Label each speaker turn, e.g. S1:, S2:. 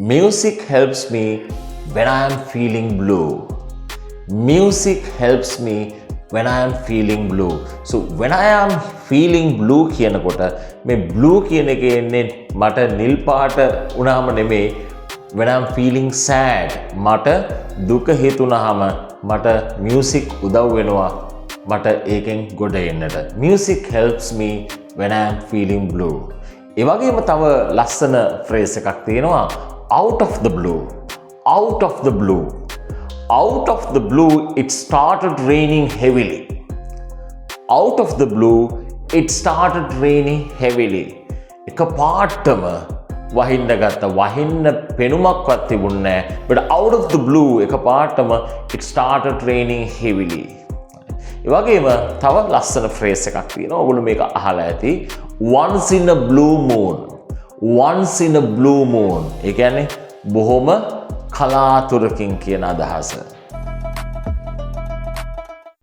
S1: Music helps me when I am feeling blue. Music helps me when I am feeling blue. So when I am feeling blue කියනකොට මේ blue කියන එකේ එන්නේ මට නිල් පාට වුණාම නෙමෙයි. When I am feeling sad මට දුක හිතුනහම මට music උදව් වෙනවා මට ඒකෙන් ගොඩ එන්නට. Music helps me when I am feeling blue. ඒ වගේම තව ලස්සන phrase එකක් තියෙනවා out of the blue. Out of the blue. Out of the blue, it started raining heavily. Out of the blue, it started raining heavily. එක පාටම වහින්න ගත්ත වහින්න පෙනුමක්වත් තිබුණේ නැහැ. But out of the blue, එක පාටම it started raining heavily. ඒ වගේම තව ලස්සන phrase එකක් තියෙනවා. ඔයගොල්ලෝ මේක අහලා ඇති. Once in a blue moon. Once in a blue moon. ඒ කියන්නේ බොහොම කලාතුරකින් කියන අදහස.